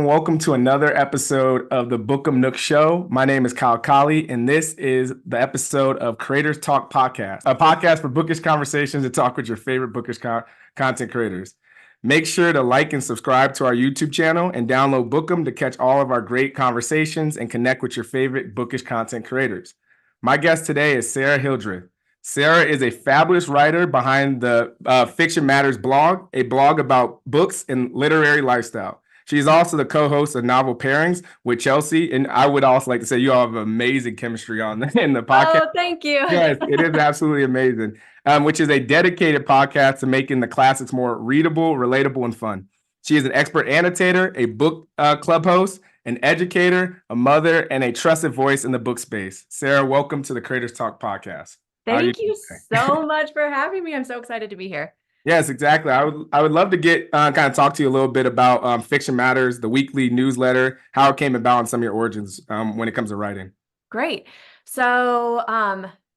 Welcome to another episode of the Bookum Nook Show. My name is Kyle Colley, and this is the episode of Creators Talk Podcast, a podcast for bookish conversations to talk with your favorite bookish content creators. Make sure to like and subscribe to our YouTube channel and download Bookum to catch all of our great conversations and connect with your favorite bookish content creators. My guest today is Sara Hildreth. Sara is a fabulous writer behind the Fiction Matters blog, a blog about books and literary lifestyle. She's also the co-host of Novel Pairings with Chelsey, and I would also like to say you all have amazing chemistry in the podcast. Oh, thank you. Yes, it is absolutely amazing. Which is a dedicated podcast to making the classics more readable, relatable, and fun. She is an expert annotator, a book club host, an educator, a mother, and a trusted voice in the book space. Sara, welcome to the Creators Talk Podcast. Thank you so much for having me. I'm so excited to be here. Yes, exactly. I would love to get kind of talk to you a little bit about Fiction Matters, the weekly newsletter, how it came about, and some of your origins when it comes to writing. Great. So,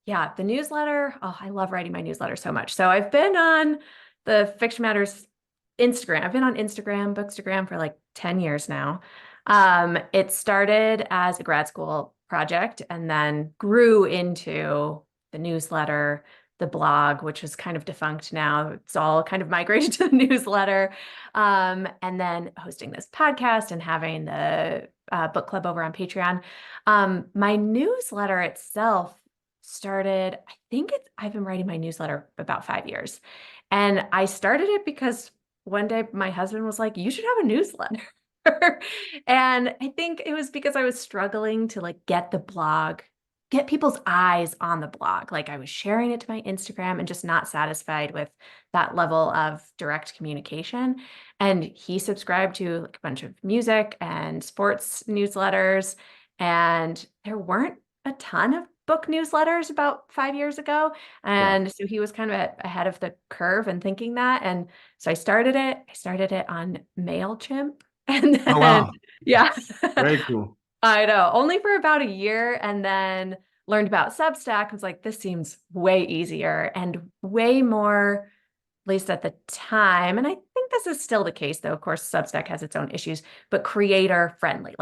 yeah, the newsletter. Oh, I love writing my newsletter so much. So I've been on the Fiction Matters Instagram. I've been on Instagram, Bookstagram for like 10 years now. It started as a grad school project and then grew into the newsletter, the blog, which is kind of defunct now. It's all kind of migrated to the newsletter. And then hosting this podcast and having the book club over on Patreon. My newsletter itself started, I've been writing my newsletter about 5 years. And I started it because one day my husband was like, you should have a newsletter. And I think it was because I was struggling to like get people's eyes on the blog. Like I was sharing it to my Instagram and just not satisfied with that level of direct communication. And he subscribed to like a bunch of music and sports newsletters. And there weren't a ton of book newsletters about 5 years ago. And so he was kind of ahead of the curve and thinking that. And so I started it. I started it on MailChimp. And Oh, then, wow. yeah. Very cool. I know, only for about a year, and then learned about Substack. I was like, this seems way easier and way more, at least at the time. And I think this is still the case, though. Of course, Substack has its own issues, but creator friendly.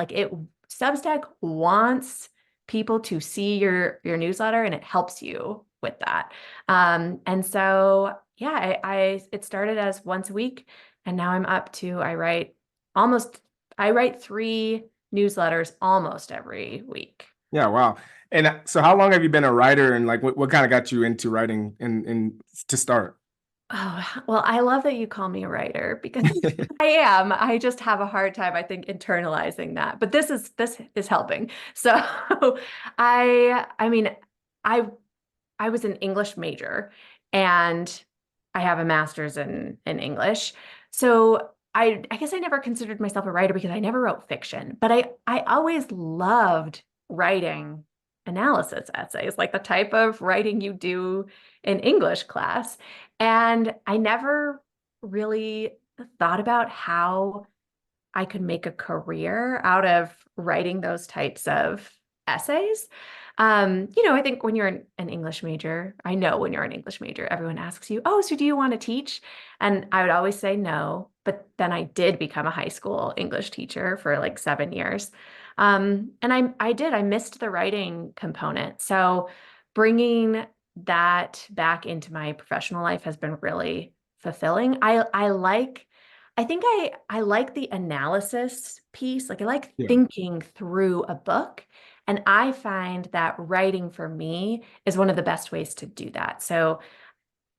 Substack wants people to see your newsletter, and it helps you with that. And so, yeah, it started as once a week, and now I'm up to I write 3 newsletters almost every week. Yeah, wow. And so how long have you been a writer, and like what kind of got you into writing and to start? Oh, well, I love that you call me a writer because I am. I just have a hard time, I think, internalizing that. But this is helping. So I mean, I I was an English major and I have a master's in English. So I guess I never considered myself a writer because I never wrote fiction, but I always loved writing analysis essays, like the type of writing you do in English class. And I never really thought about how I could make a career out of writing those types of essays. I think when you're an English major, I know when you're an English major, everyone asks you, oh, so do you want to teach? And I would always say no. But then I did become a high school English teacher for like 7 years. And I missed the writing component. So bringing that back into my professional life has been really fulfilling. I like the analysis piece. Like I like Yeah. thinking through a book. And I find that writing for me is one of the best ways to do that. So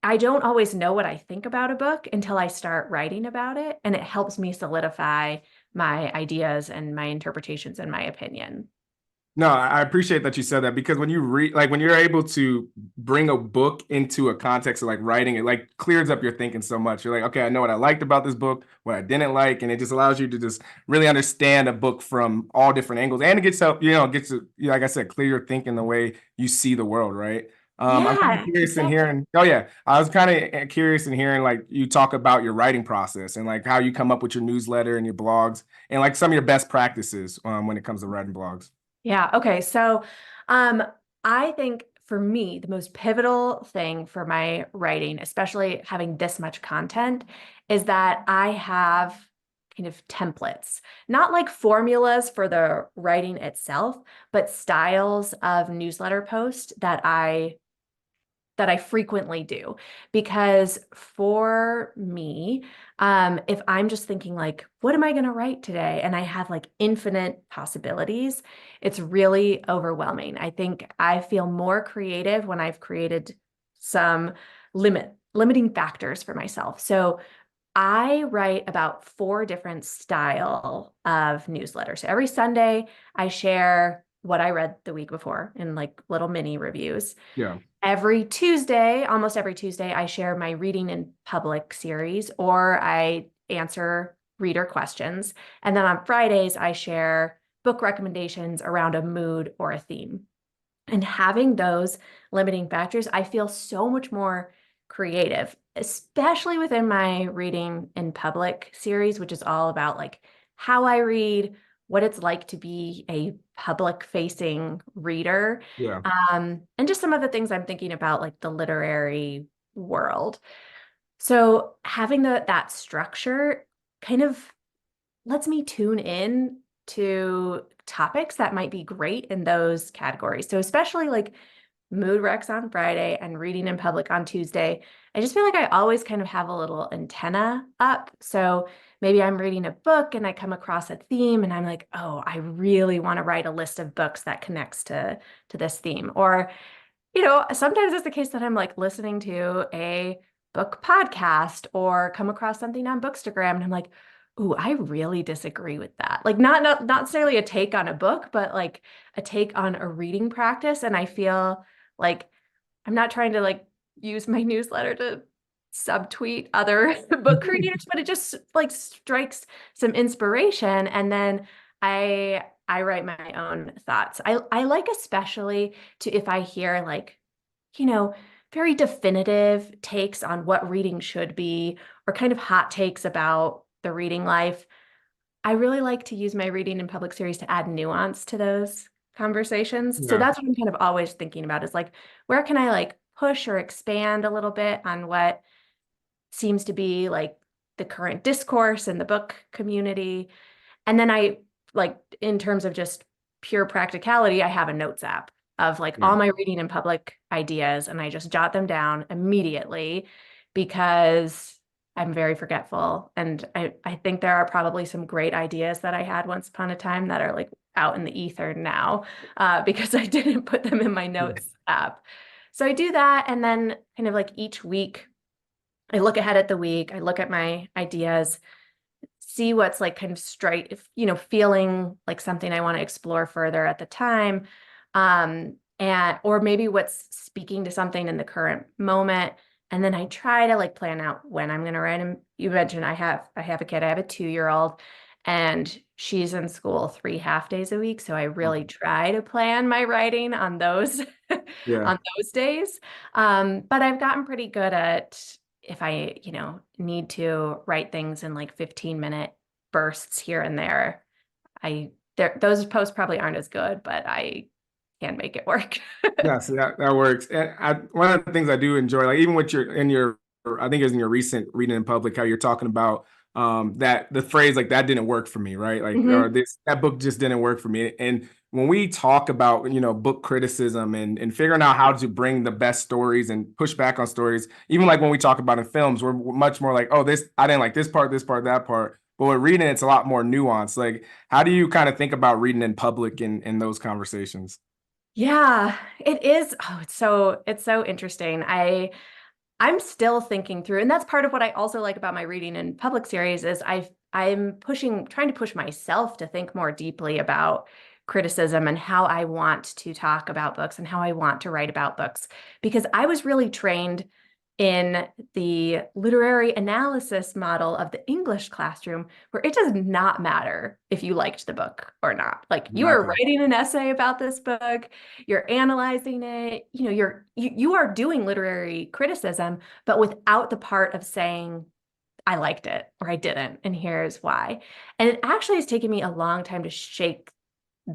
I don't always know what I think about a book until I start writing about it. And it helps me solidify my ideas and my interpretations and my opinion. No, I appreciate that you said that, because when you read, like when you're able to bring a book into a context of like writing, it like clears up your thinking so much. You're like, okay, I know what I liked about this book, what I didn't like, and it just allows you to just really understand a book from all different angles, and it gets to, like I said, clear your thinking the way you see the world, right? I'm kind of Yeah, curious in exactly. hearing. Oh yeah, I was kind of curious in hearing like you talk about your writing process and like how you come up with your newsletter and your blogs and like some of your best practices when it comes to writing blogs. Yeah. Okay. So, um, I think for me, the most pivotal thing for my writing, especially having this much content, is that I have kind of templates, not like formulas for the writing itself, but styles of newsletter post that I frequently do. Because for me, if I'm just thinking like, what am I going to write today? And I have like infinite possibilities, it's really overwhelming. I think I feel more creative when I've created some limiting factors for myself. So I write about 4 different style of newsletters. So every Sunday, I share what I read the week before in like little mini reviews. Yeah. Every Tuesday, almost every Tuesday, I share my reading in public series, or I answer reader questions. And then on Fridays, I share book recommendations around a mood or a theme. And having those limiting factors, I feel so much more creative, especially within my reading in public series, which is all about like how I read, what it's like to be a public facing reader, Yeah. and just some of the things I'm thinking about, like the literary world. So having that structure kind of lets me tune in to topics that might be great in those categories. So especially like mood recs on Friday and reading in public on Tuesday, I just feel like I always kind of have a little antenna up. So maybe I'm reading a book and I come across a theme and I'm like, oh, I really want to write a list of books that connects to this theme. Or, sometimes it's the case that I'm like listening to a book podcast or come across something on Bookstagram and I'm like, ooh, I really disagree with that. Like not necessarily a take on a book, but like a take on a reading practice. And I feel like I'm not trying to like use my newsletter to subtweet other book creators, but it just like strikes some inspiration. And then I write my own thoughts. I like especially to if I hear like, you know, very definitive takes on what reading should be, or kind of hot takes about the reading life. I really like to use my reading in public series to add nuance to those conversations. So Yeah. that's what I'm kind of always thinking about is like, where can I like push or expand a little bit on what seems to be like the current discourse in the book community? And then I like, in terms of just pure practicality, I have a notes app of like Yeah. all my reading in public ideas, and I just jot them down immediately because I'm very forgetful. And I think there are probably some great ideas that I had once upon a time that are like out in the ether now, because I didn't put them in my notes app. So I do that. And then kind of like each week, I look ahead at the week, I look at my ideas, see what's like kind of straight, feeling like something I want to explore further at the time. And or maybe what's speaking to something in the current moment. And then I try to like plan out when I'm going to write them. You mentioned I have a kid, I have a 2-year-old, and she's in school 3 half days a week. So I really try to plan my writing on those Yeah. on those days. But I've gotten pretty good at if I, need to write things in like 15-minute bursts here and there, those posts probably aren't as good, but I can make it work. Yeah, so that works. And one of the things I do enjoy, like even with I think it was in your recent reading in public, how you're talking about that the phrase like that didn't work for me, right? Like or Mhm. that book just didn't work for me. And when we talk about book criticism and figuring out how to bring the best stories and push back on stories, even like when we talk about in films, we're much more like, oh, this I didn't like this part, that part. But with reading, it's a lot more nuanced. Like, how do you kind of think about reading in public in those conversations? Yeah, it is. Oh, it's so interesting. I'm still thinking through, and that's part of what I also like about my reading in public series is I'm trying to push myself to think more deeply about criticism and how I want to talk about books and how I want to write about books. Because I was really trained in the literary analysis model of the English classroom, where it does not matter if you liked the book or not. Like you are Exactly. writing an essay about this book, you're analyzing it, you are doing literary criticism, but without the part of saying, I liked it or I didn't, and here's why. And it actually has taken me a long time to shake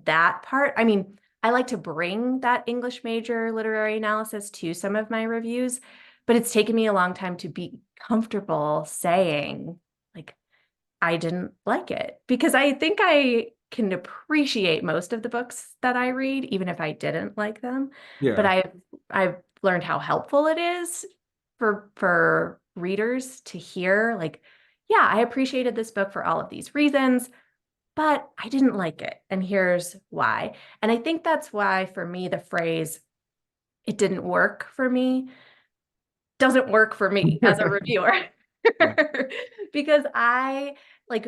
that part. I mean, I like to bring that English major literary analysis to some of my reviews, but it's taken me a long time to be comfortable saying, like, I didn't like it because I think I can appreciate most of the books that I read, even if I didn't like them. But Yeah. I've learned how helpful it is for readers to hear, like, yeah, I appreciated this book for all of these reasons, but I didn't like it. And here's why. And I think that's why, for me, the phrase, it didn't work for me, doesn't work for me as a reviewer. Yeah. Because I like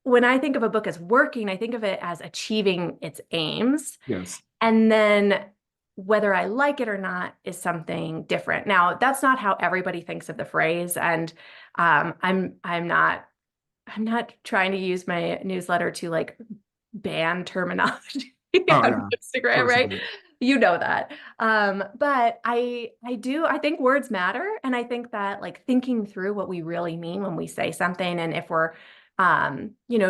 when I think of a book as working, I think of it as achieving its aims. Yes. And then whether I like it or not is something different. Now, that's not how everybody thinks of the phrase. And I'm not trying to use my newsletter to like ban terminology Oh on no, of Instagram, course right? not. You know that. But I think words matter. And I think that like thinking through what we really mean when we say something, and if we're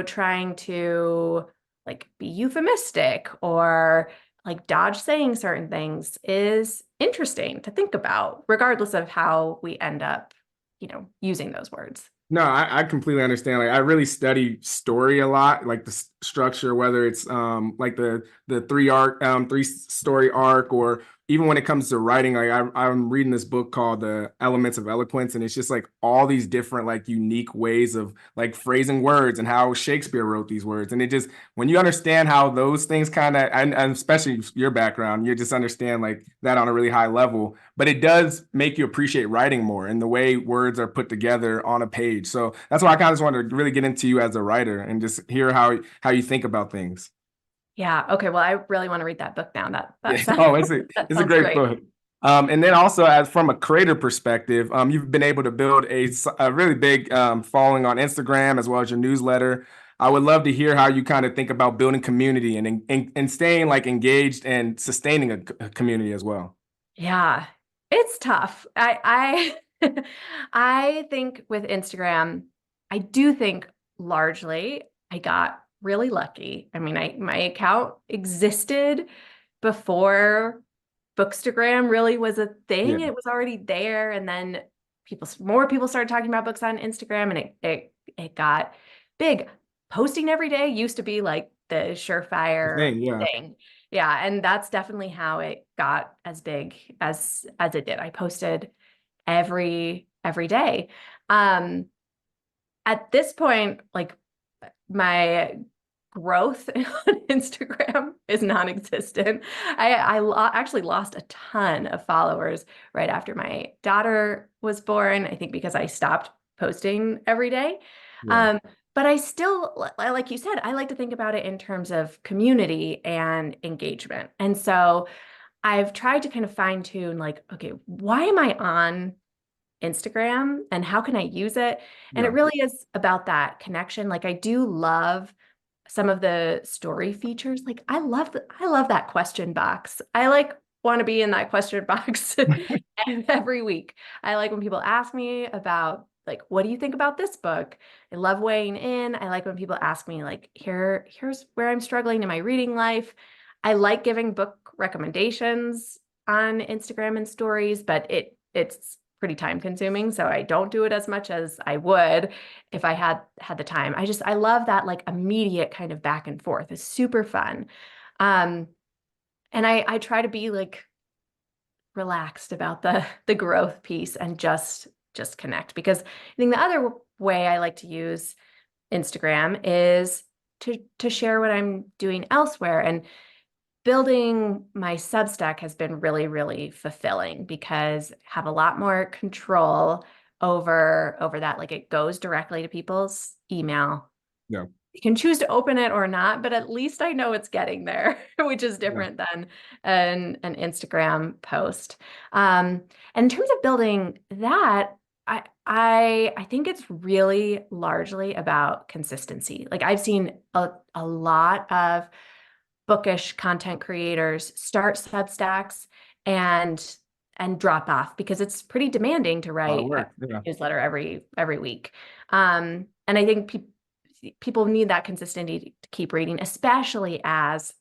trying to like be euphemistic or like dodge saying certain things is interesting to think about, regardless of how we end up, using those words. No, I completely understand. Like I really study story a lot, like the structure, whether it's like the three story arc, or even when it comes to writing. Like I'm reading this book called The Elements of Eloquence, and it's just like all these different like unique ways of like phrasing words and how Shakespeare wrote these words. And it just when you understand how those things kind of, and especially your background, you just understand like that on a really high level. But it does make you appreciate writing more and the way words are put together on a page. So that's why I kind of just wanted to really get into you as a writer and just hear how you think about things. Yeah. Okay. Well, I really want to read that book now. That Yeah. sounds Oh, that it's a sounds great great. book. And then also, as from a creator perspective, you've been able to build a really big following on Instagram as well as your newsletter. I would love to hear how you kind of think about building community and staying like engaged and sustaining a community as well. Yeah, it's tough. I I think with Instagram, I do think largely I got really lucky. I mean, my account existed before Bookstagram really was a Yeah. thing. It was already there, and then more people started talking about books on Instagram, and it got big. Posting every day used to be like the The surefire thing, yeah. thing. Yeah, and that's definitely how it got as big as it did. I posted every day. Um, at this point, like my growth on Instagram is non-existent. Actually lost a ton of followers right after my daughter was born. I think because I stopped posting every day. Yeah. Um, but I still, like you said, I like to think about it in terms of community and engagement. And so I've tried to kind of fine tune, like, okay, why am I on Instagram and how can I use it? And it Yeah. really is about that connection. Like I do love some of the story features. Like I love that question box. I like want to be in that question box every week. I like when people ask me about like, what do you think about this book? I love weighing in. I like when people ask me like, here's where I'm struggling in my reading life. I like giving book recommendations on Instagram and stories, but it's pretty time consuming, so I don't do it as much as I would if I had the time. I love that like immediate kind of back and forth. It's super fun. Um, and I try to be like relaxed about the growth piece and just connect, because I think the other way I like to use Instagram is to share what I'm doing elsewhere. And building my Substack has been really, really fulfilling because I have a lot more control over that. Like it goes directly to people's email. Yeah. You can choose to open it or not, but at least I know it's getting there, which is Yeah. different than an Instagram post. And in terms of building that, I think it's really largely about consistency. Like I've seen a lot of bookish content creators start Substacks and drop off because it's pretty demanding to A lot of write a work. Yeah. newsletter every week. And I think people need that consistency to keep reading, especially as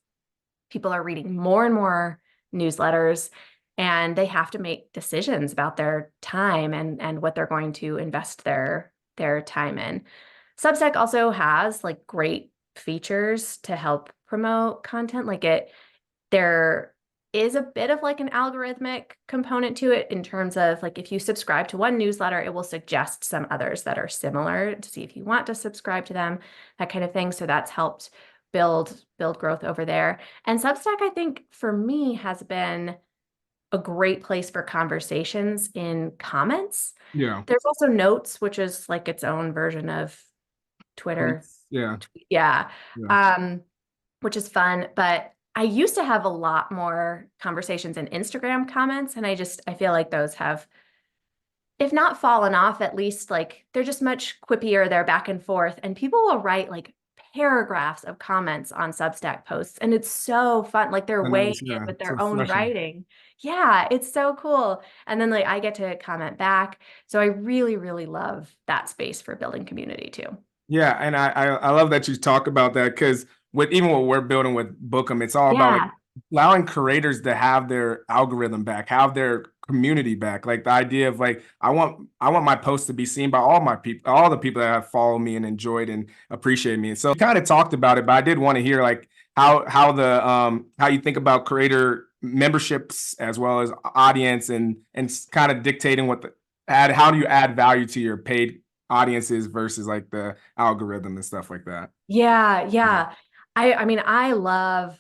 people are reading more and more newsletters and they have to make decisions about their time and what they're going to invest their time in. Substack also has like great features to help promote content. There is a bit of like an algorithmic component to it in terms of like if you subscribe to one newsletter, it will suggest some others that are similar to see if you want to subscribe to them, that kind of thing. So that's helped build growth over there. And Substack, I think for me has been a great place for conversations in comments. Yeah. There's also Notes, which is like its own version of Twitter. Tweets. Yeah. Yeah. Yeah. Um, which is fun. But I used to have a lot more conversations in Instagram comments, and I feel like those have, if not fallen off, at least like they're just much quippier. They're back and forth, and people will write like paragraphs of comments on Substack posts, and it's so fun. Like they're weighing Nice. in Yeah. with It's their own refreshing. writing. Yeah, it's so cool. And then like I get to comment back. So I really, really love that space for building community too. Yeah, and I love that you talk about that because with even what we're building with Bookum, it's all about like Yeah. allowing creators to have their algorithm back, have their community back. Like the idea of like I want my post to be seen by all my people, all the people that have followed me and enjoyed and appreciated me. And so kind of talked about it, but I did want to hear like how you think about creator memberships as well as audience and kind of dictating what the add how do you add value to your paid audiences versus like the algorithm and stuff like that. Yeah, Yeah. yeah. I mean, I love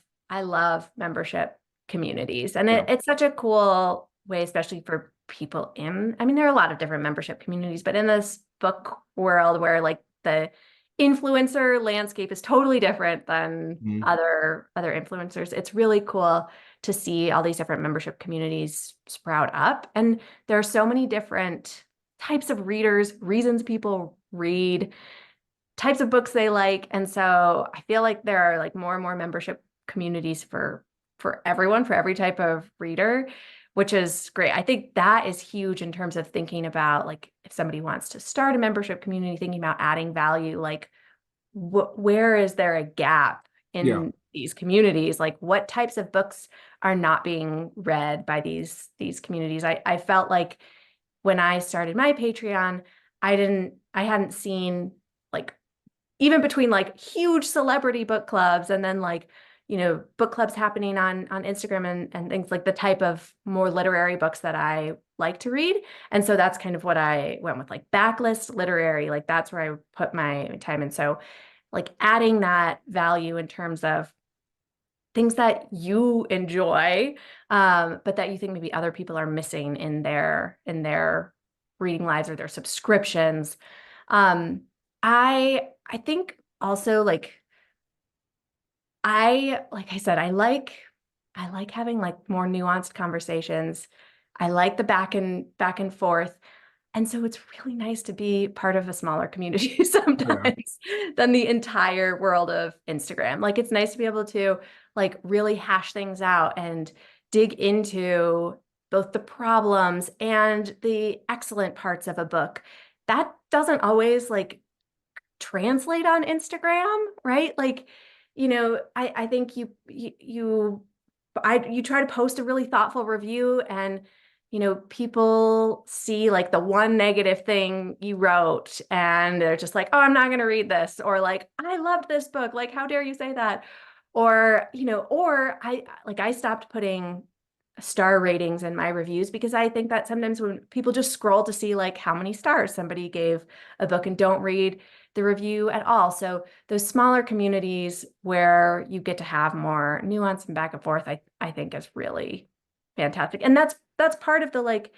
membership communities. And Yeah. it's such a cool way, especially for people I mean, there are a lot of different membership communities, but in this book world where like the influencer landscape is totally different than Mhm. other influencers, it's really cool to see all these different membership communities sprout up. And there are so many different types of readers, reasons people read, types of books they like. And so I feel like there are like more and more membership communities for everyone, for every type of reader, which is great. I think that is huge in terms of thinking about like if somebody wants to start a membership community, thinking about adding value, like where is there a gap Yeah. in these communities? Like what types of books are not being read by these communities? I felt like when I started my Patreon, I hadn't seen like even between like huge celebrity book clubs and then like book clubs happening on Instagram and things, like the type of more literary books that I like to read. And so that's kind of what I went with, like backlist literary, like that's where I put my time in. So like adding that value in terms of things that you enjoy, but that you think maybe other people are missing in their reading lives or their subscriptions. I think also like I said, I like having like more nuanced conversations. I like the back and forth. And so it's really nice to be part of a smaller community Yeah. sometimes than the entire world of Instagram. Like it's nice to be able to like really hash things out and dig into both the problems and the excellent parts of a book. That doesn't always like translate on Instagram, right? Like, I think you try to post a really thoughtful review and people see like the one negative thing you wrote and they're just like, oh, I'm not going to read this, or like, I loved this book, like how dare you say that, or I stopped putting star ratings in my reviews because I think that sometimes when people just scroll to see like how many stars somebody gave a book and don't read the review at all. So those smaller communities where you get to have more nuance and back and forth, I think is really fantastic. And that's part of the like,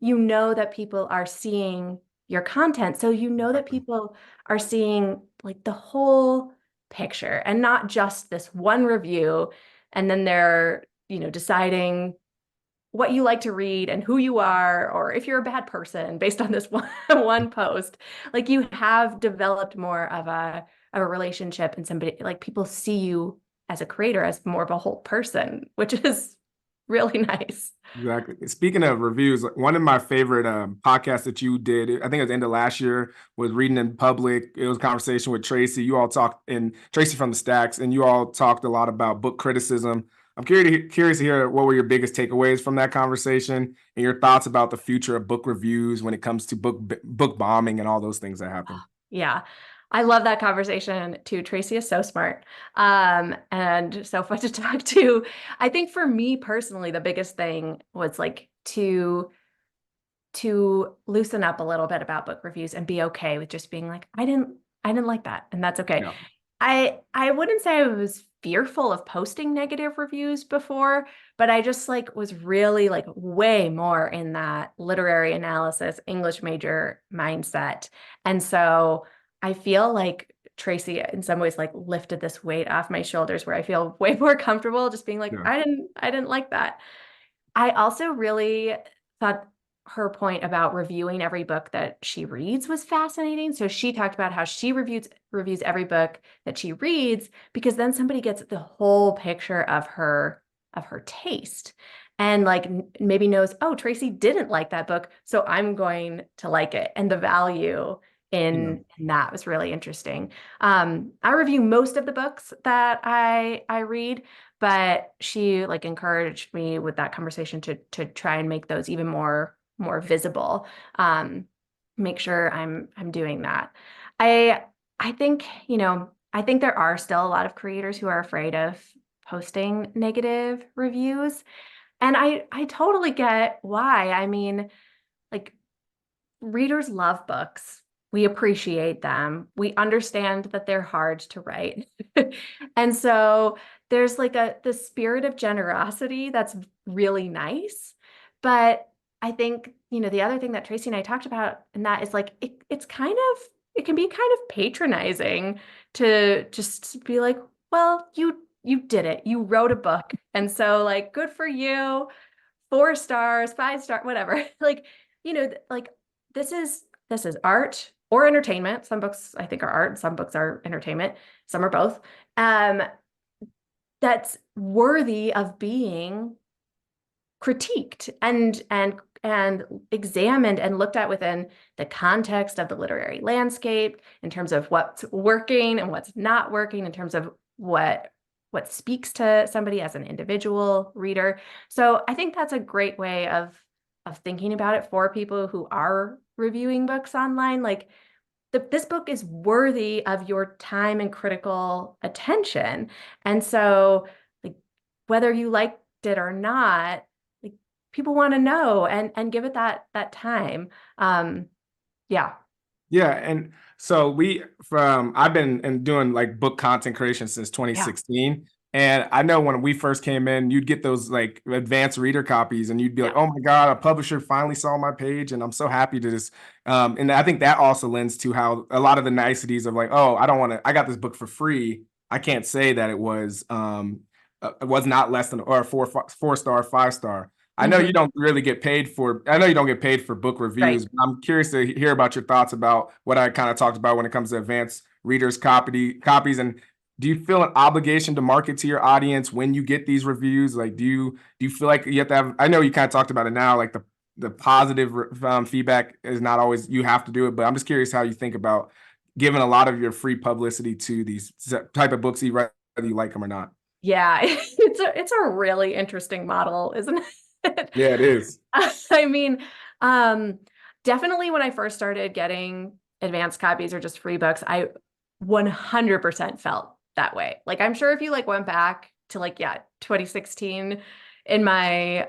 that people are seeing your content. So that Exactly. people are seeing like the whole picture and not just this one review. And then they're, deciding what you like to read and who you are, or if you're a bad person based on this one post. Like you have developed more of a relationship, and somebody like people see you as a creator as more of a whole person, which is really nice. Exactly. Speaking of reviews, like, one of my favorite podcasts that you did, I think it was the end of last year, was Reading in Public. It was a conversation with Tracy. You all talked, and Tracy from the Stacks, and you all talked a lot about book criticism. I'm curious to hear what were your biggest takeaways from that conversation and your thoughts about the future of book reviews when it comes to book bombing and all those things that happen. Yeah. I love that conversation too. Tracy is so smart, and so fun to talk to. I think for me personally, the biggest thing was like to loosen up a little bit about book reviews and be okay with just being like, I didn't like that, and that's okay. Yeah. I wouldn't say I was fearful of posting negative reviews before, but I just like was really like way more in that literary analysis, English major mindset. And so I feel like Tracy in some ways like lifted this weight off my shoulders where I feel way more comfortable just being like, Yeah. I didn't like that. I also really thought her point about reviewing every book that she reads was fascinating. So she talked about how she reviews every book that she reads because then somebody gets the whole picture of her taste and like maybe knows, oh, Tracy didn't like that book, so I'm going to like it. And the value Yeah. in that was really interesting. I review most of the books that I read, but she like encouraged me with that conversation to try and make those even more visible. Make sure I'm doing that. I I think, I think there are still a lot of creators who are afraid of posting negative reviews. And I totally get why. I mean, like readers love books. We appreciate them. We understand that they're hard to write. And so there's like the spirit of generosity that's really nice. But I think, the other thing that Tracy and I talked about, and that is like it can be kind of patronizing to just be like, well, you did it. You wrote a book. And so like good for you. 4 stars, 5 star, whatever. Like, like this is art or entertainment. Some books I think are art, some books are entertainment, some are both. Um, that's worthy of being critiqued and examined and looked at within the context of the literary landscape in terms of what's working and what's not working, in terms of what speaks to somebody as an individual reader. So I think that's a great way of thinking about it for people who are reviewing books online. Like this book is worthy of your time and critical attention. And so like whether you liked it or not, like people want to know and give it that time. Yeah. Yeah, and so I've been doing like book content creation since Yeah. 2016. And I know when we first came in, you'd get those like advanced reader copies and you'd be like, Yeah. oh my God, a publisher finally saw my page. And I'm so happy to just and I think that also lends to how a lot of the niceties of like, oh, I got this book for free. I can't say that it was not less than or a 4 star, 5 star. I know you Mhm. don't really get paid for, I know you don't get paid for book reviews, Right. but I'm curious to hear about your thoughts about what I kind of talked about when it comes to advanced readers copies. And do you feel an obligation to market to your audience when you get these reviews? Like, do you feel like you have to have, I know you kind of talked about it now, like the positive feedback is not always, you have to do it, but I'm just curious how you think about giving a lot of your free publicity to these type of books, whether you like them or not. Yeah. It's a really interesting model, isn't it? Yeah, it is. I mean, um, definitely when I first started getting advanced copies or just free books, I 100% felt that way. Like I'm sure if you like went back to like, yeah, 2016 in my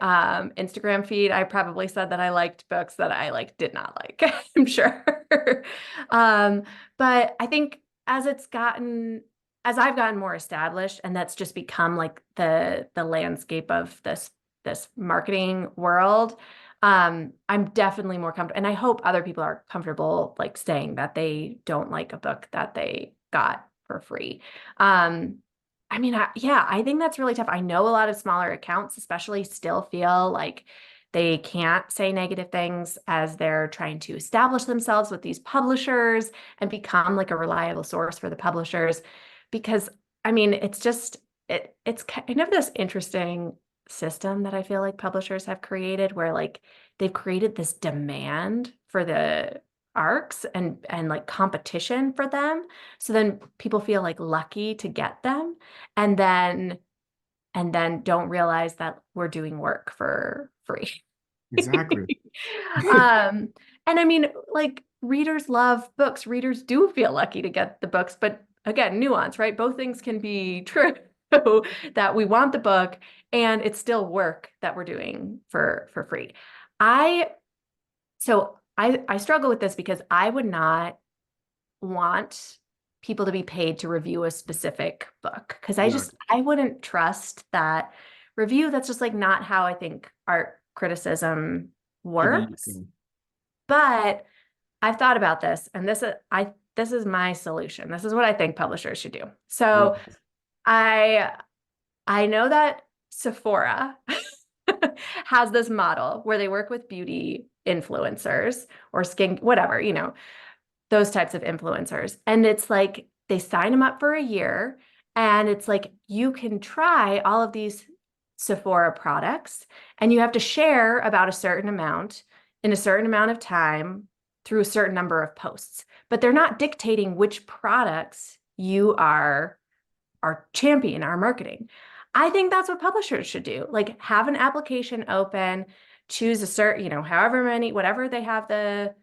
Instagram feed, I probably said that I liked books that I like did not like. I'm sure. Um, but I think as I've gotten more established, and that's just become like the landscape of this marketing world, I'm definitely more comfortable, and I hope other people are comfortable like saying that they don't like a book that they got for free. um I mean, yeah, I think that's really tough. I know a lot of smaller accounts especially still feel like they can't say negative things as they're trying to establish themselves with these publishers and become like a reliable source for the publishers, because I mean, it's kind of this interesting system that I feel like publishers have created where like they've created this demand for the arcs and like competition for them. So then people feel like lucky to get them and then don't realize that we're doing work for free. Exactly. Um, and I mean, like readers love books. Readers do feel lucky to get the books, but again, nuance, right? Both things can be true that we want the book and it's still work that we're doing for free. I struggle with this because I would not want people to be paid to review a specific book because I wouldn't trust that review. That's just like not how I think art criticism works. But I've thought about this, and this is my solution. This is what I think publishers should do. So I know that Sephora has this model where they work with beauty influencers or skin, whatever, those types of influencers. And it's like they sign them up for a year, and it's like you can try all of these Sephora products, and you have to share about a certain amount in a certain amount of time through a certain number of posts. But they're not dictating which products you are champion, are marketing. I think that's what publishers should do. Like have an application open, choose a certain, however many, whatever they have the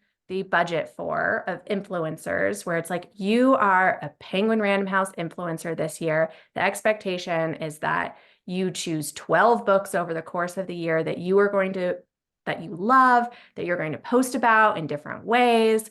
budget for of influencers, where it's like, you are a Penguin Random House influencer this year. The expectation is that you choose 12 books over the course of the year that you love, that you're going to post about in different ways.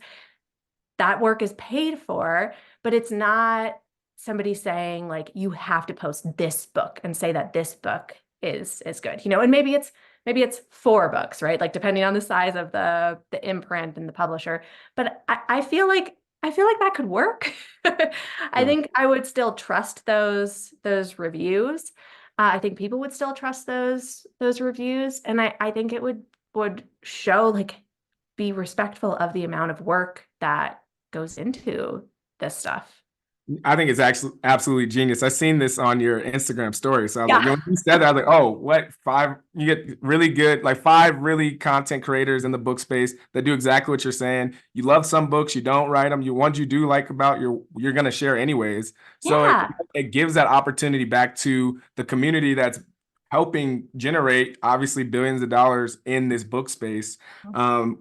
That work is paid for, but it's not somebody saying like, you have to post this book and say that this book is good, and maybe it's 4 books, right? Like depending on the size of the imprint and the publisher. But I feel like that could work. I think I would still trust those reviews. I think people would still trust those reviews. And I think it would show, like, be respectful of the amount of work that goes into this stuff. I think it's actually absolutely genius. I seen this on your Instagram story. So I was like, when you said that, I was like, oh, what? 5, you get really good, like 5 really content creators in the book space that do exactly what you're saying. You love some books, you don't write them. Ones you do like about you're going to share anyways. So it gives that opportunity back to the community that's helping generate obviously billions of dollars in this book space,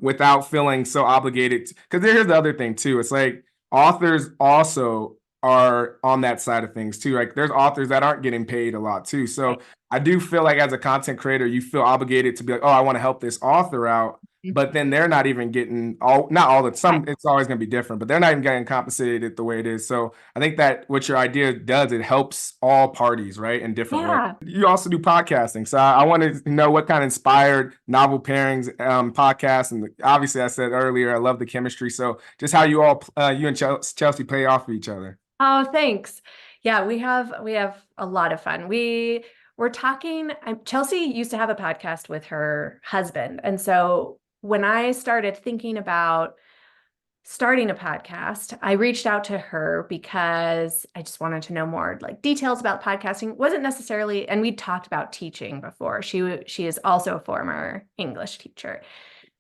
without feeling so obligated. Because here's the other thing too. It's like authors also are on that side of things too. Like there's authors that aren't getting paid a lot too. So I do feel like as a content creator, you feel obligated to be like, oh, I want to help this author out. But then they're not even getting not all the some, it's always going to be different, but they're not even getting compensated the way it is. So I think that what your idea does, it helps all parties, right? In different ways. You also do podcasting. So I wanted to know what kind of inspired Novel Pairings podcast. And obviously I said earlier, I love the chemistry. So just how you all, you and Chelsey play off of each other. Oh, thanks. Yeah, we have a lot of fun. We're talking, Chelsey used to have a podcast with her husband. And so when I started thinking about starting a podcast, I reached out to her because I just wanted to know more like details about podcasting. It wasn't necessarily, and we talked about teaching before. She is also a former English teacher.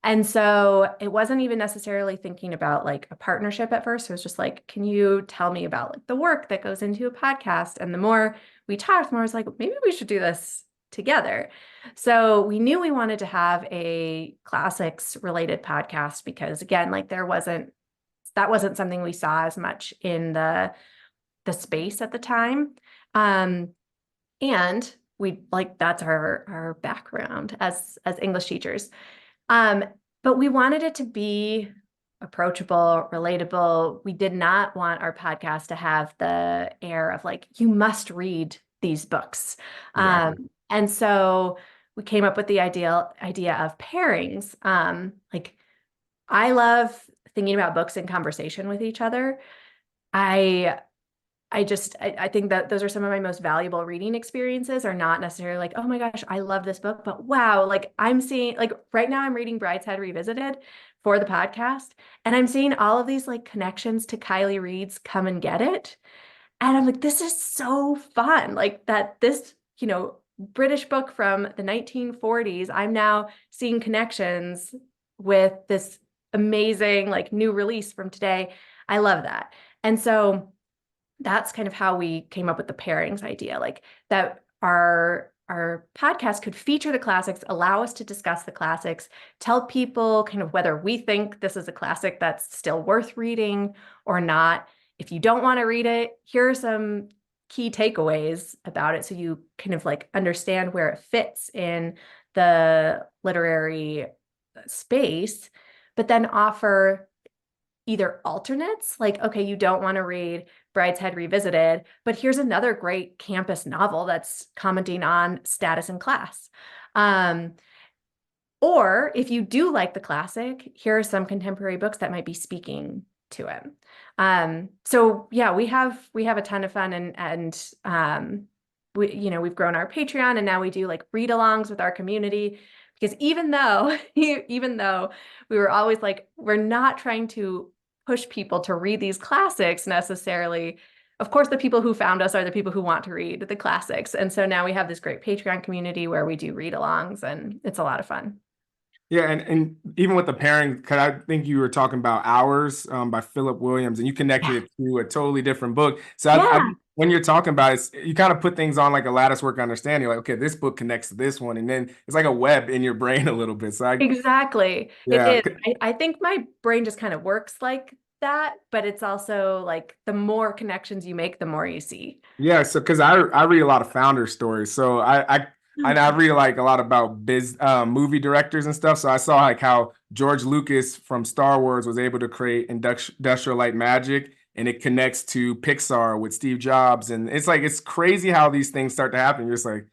And so it wasn't even necessarily thinking about like a partnership at first. It was just like, can you tell me about like the work that goes into a podcast? And the more we talked, the more I was like, maybe we should do this together. So we knew we wanted to have a classics related podcast because again, like that wasn't something we saw as much in the space at the time. And we like, that's our background as English teachers. But we wanted it to be approachable, relatable. We did not want our podcast to have the air of like, you must read these books. And so we came up with the idea of pairings. Like I love thinking about books in conversation with each other. I think that those are some of my most valuable reading experiences are not necessarily like, oh my gosh, I love this book, but wow, like I'm seeing, like right now I'm reading Brideshead Revisited for the podcast, and I'm seeing all of these like connections to Kylie Reed's Come and Get It. And I'm like, this is so fun. Like that, this, British book from the 1940s, I'm now seeing connections with this amazing, like new release from today. I love that. And so that's kind of how we came up with the pairings idea, like that our our podcast could feature the classics, allow us to discuss the classics, tell people kind of whether we think this is a classic that's still worth reading or not. If you don't want to read it, here are some key takeaways about it so you kind of like understand where it fits in the literary space, but then offer either alternates, like, okay, you don't want to read Brideshead Revisited, but here's another great campus novel that's commenting on status and class. Or if you do like the classic, here are some contemporary books that might be speaking to it. So yeah, we have a ton of fun, and we've grown our Patreon, and now we do like read-alongs with our community, because even though we were always like, we're not trying to push people to read these classics necessarily. Of course, the people who found us are the people who want to read the classics. And so now we have this great Patreon community where we do read-alongs, and it's a lot of fun. Yeah, and even with the pairing, because I think you were talking about Hours by Philip Williams, and you connected Yeah. it to a totally different book. So Yeah, when you're talking about it, you kind of put things on like a lattice work understanding, like, okay, this book connects to this one, and then it's like a web in your brain a little bit. So exactly. It yeah, is. I think my brain just kind of works like that, but it's also like the more connections you make, the more you see. yeah. So because I read a lot of founder stories, so I read like a lot about movie directors and stuff. So I saw like how George Lucas from Star Wars was able to create Industrial Light Magic, and it connects to Pixar with Steve Jobs, and it's crazy how these things start to happen. You're just like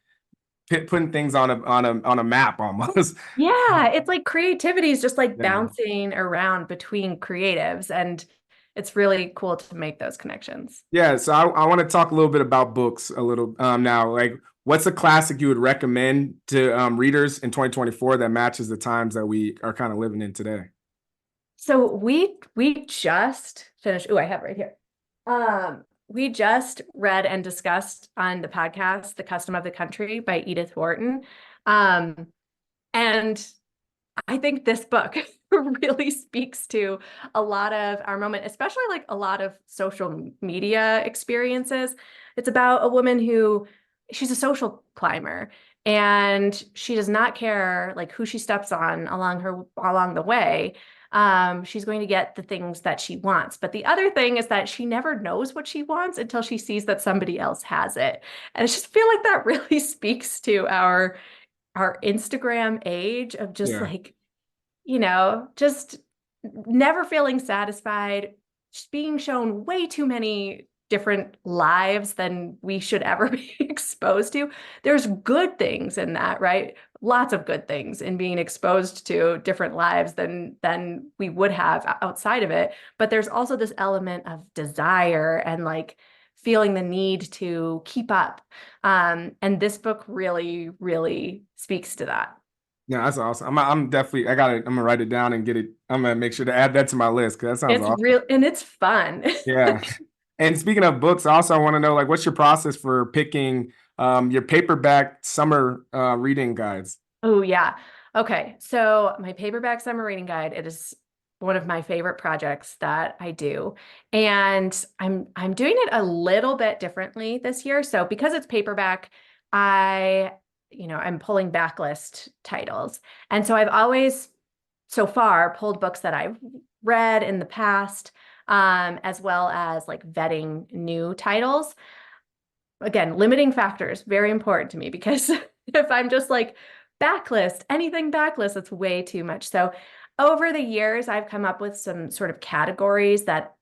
putting things on a map almost. Yeah, it's like creativity is just like Yeah. bouncing around between creatives, and it's really cool to make those connections. Yeah, so I want to talk a little bit about books a little now. Like, what's a classic you would recommend to readers in 2024 that matches the times that we are kind of living in today? So we just finished. Oh, I have it right here. We just read and discussed on the podcast "The Custom of the Country" by Edith Wharton, and I think this book really speaks to a lot of our moment, especially like a lot of social media experiences. It's about a woman who she's a social climber, and she does not care like who she steps on along the way. She's going to get the things that she wants. But the other thing is that she never knows what she wants until she sees that somebody else has it. And I just feel like that really speaks to our Instagram age of just Yeah. like, just never feeling satisfied, just being shown way too many different lives than we should ever be exposed to. There's good things in that, right? Lots of good things in being exposed to different lives than we would have outside of it. But there's also this element of desire and like feeling the need to keep up. And this book really, really speaks to that. Yeah, that's awesome. I'm definitely I'm gonna write it down and get it. I'm gonna make sure to add that to my list because that sounds It's awesome. real and it's fun. Yeah. And speaking of books, I also want to know like what's your process for picking your paperback summer reading guides? Oh yeah. Okay. So my paperback summer reading guide, it is one of my favorite projects that I do. And I'm doing it a little bit differently this year. So because it's paperback, I'm pulling backlist titles. And so I've always so far pulled books that I've read in the past, as well as like vetting new titles. Again, limiting factors, very important to me because if I'm just like anything backlist, it's way too much. So over the years, I've come up with some sort of categories that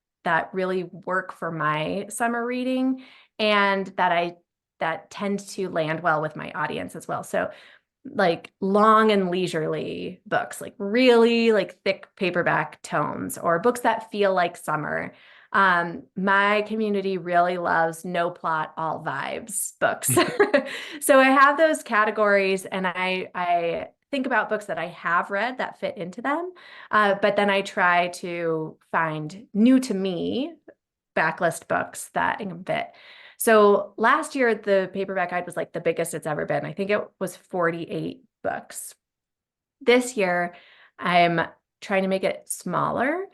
really work for my summer reading and that tend to land well with my audience as well. So like long and leisurely books, like really like thick paperback tomes or books that feel like summer. My community really loves no plot, all vibes books. So I have those categories and I think about books that I have read that fit into them. But then I try to find new to me backlist books that can fit. So last year, the paperback guide was like the biggest it's ever been. I think it was 48 books. This year, I'm trying to make it smaller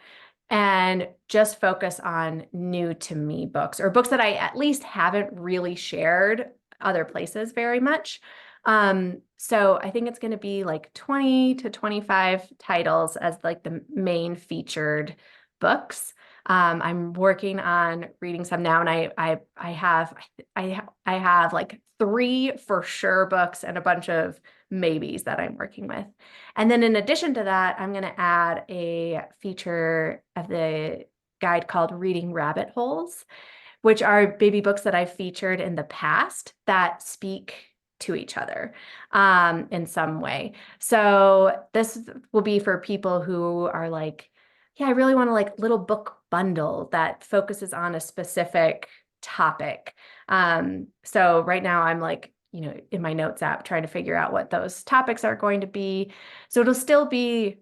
and just focus on new to me books or books that I at least haven't really shared other places very much. So I think it's going to be like 20 to 25 titles as like the main featured books. I'm working on reading some now, and I have like 3 for sure books and a bunch of maybes that I'm working with. And then in addition to that, I'm going to add a feature of the guide called Reading Rabbit Holes, which are baby books that I've featured in the past that speak to each other in some way. So this will be for people who are like, yeah, I really want a like little book bundle that focuses on a specific topic. So right now I'm like, in my notes app trying to figure out what those topics are going to be. So it'll still be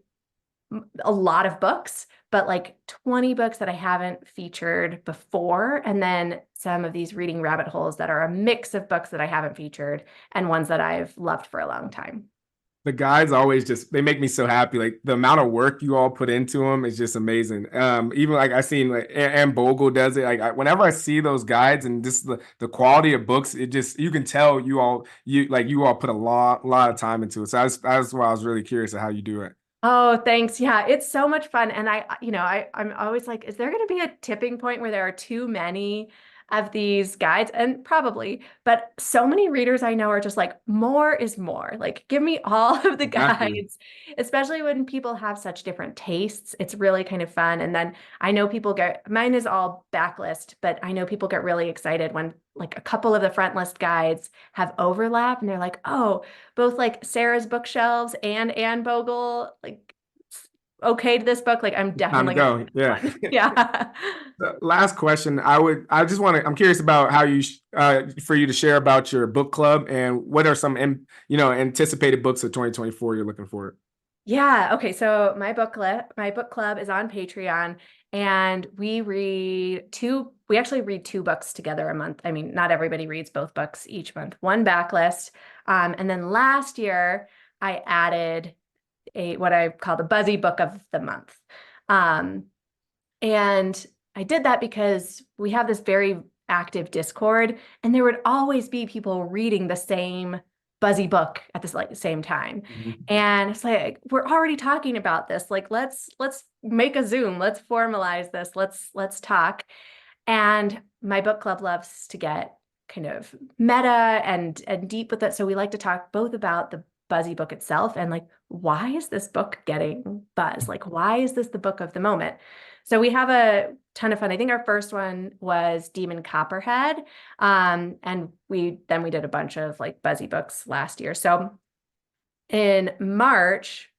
a lot of books, but like 20 books that I haven't featured before. And then some of these reading rabbit holes that are a mix of books that I haven't featured and ones that I've loved for a long time. The guides always they make me so happy. Like the amount of work you all put into them is just amazing. Even like I seen like Anne Bogle does it. Like whenever I see those guides and just the quality of books, it just, you can tell you all put a lot of time into it. So that's why I was really curious of how you do it. Oh, thanks. Yeah, it's so much fun. And I'm always like, is there going to be a tipping point where there are too many of these guides? And probably, but so many readers I know are just like, more is more. Like, give me all of the Exactly. guides, especially when people have such different tastes. It's really kind of fun. And then I know mine is all backlist, but I know people get really excited when like a couple of the front list guides have overlap and they're like, oh, both like Sarah's bookshelves and Anne Bogle, like okay to this book. Like I'm Time to definitely gonna go. read this Yeah. one. Yeah. The last question, I'm curious about how for you to share about your book club and what are some, anticipated books of 2024 you're looking for. Yeah. Okay. So my book club is on Patreon, and we actually read 2 books together a month. I mean, not everybody reads both books each month, one backlist. And then last year I added what I call the Buzzy Book of the Month. Um, and I did that because we have this very active Discord, and there would always be people reading the same buzzy book at this like same time. Mhm. And it's like, we're already talking about this. Like, let's make a Zoom, let's formalize this, let's talk. And my book club loves to get kind of meta and deep with it. So we like to talk both about the buzzy book itself and like, why is this book getting buzz? Like, why is this the book of the moment? So we have a ton of fun. I think our first one was Demon Copperhead. And we did a bunch of like buzzy books last year. So in March,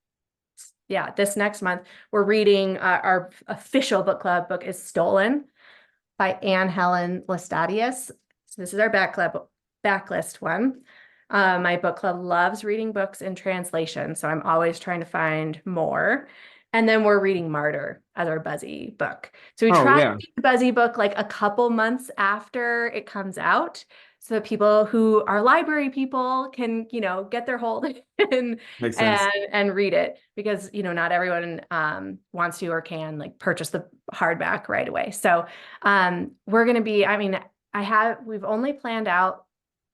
yeah, this next month, we're reading our official book club book is Stolen by Anne Helen Lestadius. So this is our backlist one. My book club loves reading books in translation, so I'm always trying to find more. And then we're reading Martyr as our buzzy book. So we Oh try to yeah, read the buzzy book like a couple months after it comes out, so that people who are library people can, get their hold and makes sense. read it, because not everyone wants to or can like purchase the hardback right away. So we're going to be, I mean, we've only planned out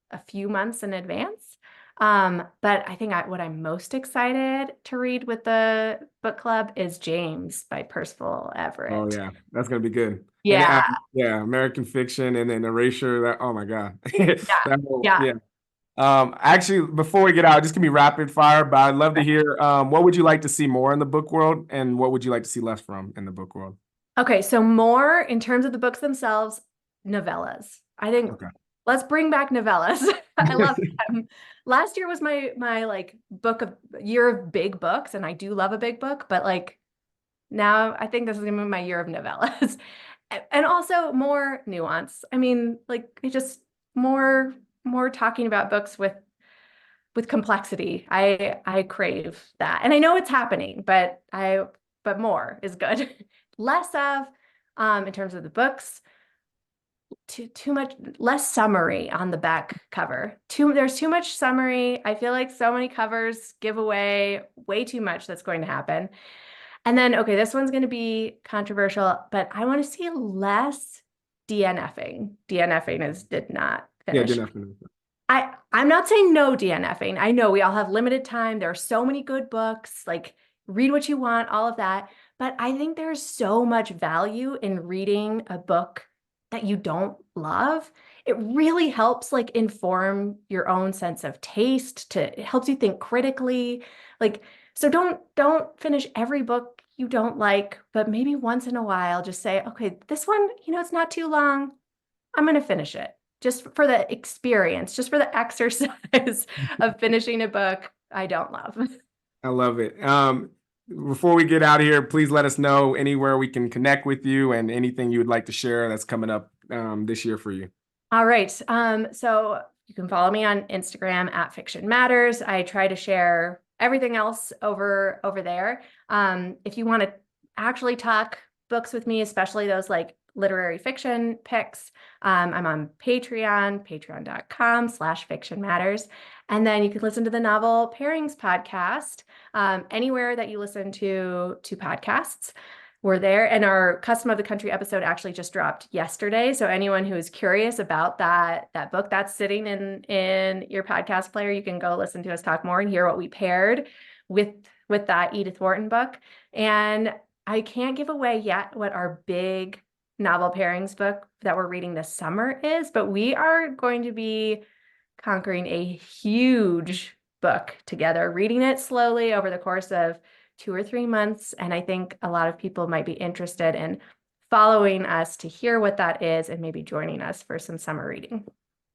a few months in advance. But I think what I'm most excited to read with the book club is James by Percival Oh Everett. yeah, that's gonna be good. And Yeah, yeah, American Fiction and then Erasure. That, oh my God, yeah, that whole, yeah. yeah. Actually, before we get out, just give me rapid fire. But I'd love to hear what would you like to see more in the book world, and what would you like to see less from in the book world? Okay, so more in terms of the books themselves, novellas. I think Okay. let's bring back novellas. I love them. Last year was my like year of big books, and I do love a big book, but like now I think this is gonna be my year of novellas. And also more nuance. I mean, like it just more talking about books with complexity. I crave that. And I know it's happening, but more is good. Less of in terms of the books, too much less summary on the back cover. There's too much summary. I feel like so many covers give away way too much that's going to happen. And then, okay, this one's going to be controversial, but I want to see less DNFing. DNFing did not Yeah, finish. good enough. I'm not saying no DNFing. I know we all have limited time. There are so many good books, like read what you want, all of that. But I think there's so much value in reading a book that you don't love. It really helps like inform your own sense of taste it helps you think critically. Like, so don't finish every book you don't like, but maybe once in a while just say, okay, this one, it's not too long. I'm going to finish it just for the experience, just for the exercise of finishing a book I don't love. I love it. Before we get out of here, please let us know anywhere we can connect with you and anything you would like to share that's coming up this year for you. All right. So you can follow me on Instagram at Fiction Matters. I try to share everything else over there. If you want to actually talk books with me, especially those like literary fiction picks, I'm on Patreon, patreon.com/Fiction Matters. And then you can listen to the Novel Pairings podcast anywhere that you listen to podcasts. We're there. And our Custom of the Country episode actually just dropped yesterday. So anyone who is curious about that book that's sitting in your podcast player, you can go listen to us talk more and hear what we paired with that Edith Wharton book. And I can't give away yet what our big novel pairings book that we're reading this summer is, but we are going to be conquering a huge book together, reading it slowly over the course of 2 or 3 months. And I think a lot of people might be interested in following us to hear what that is and maybe joining us for some summer reading.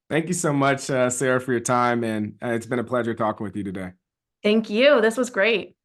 Thank you so much, Sarah, for your time. And it's been a pleasure talking with you today. Thank you. This was great.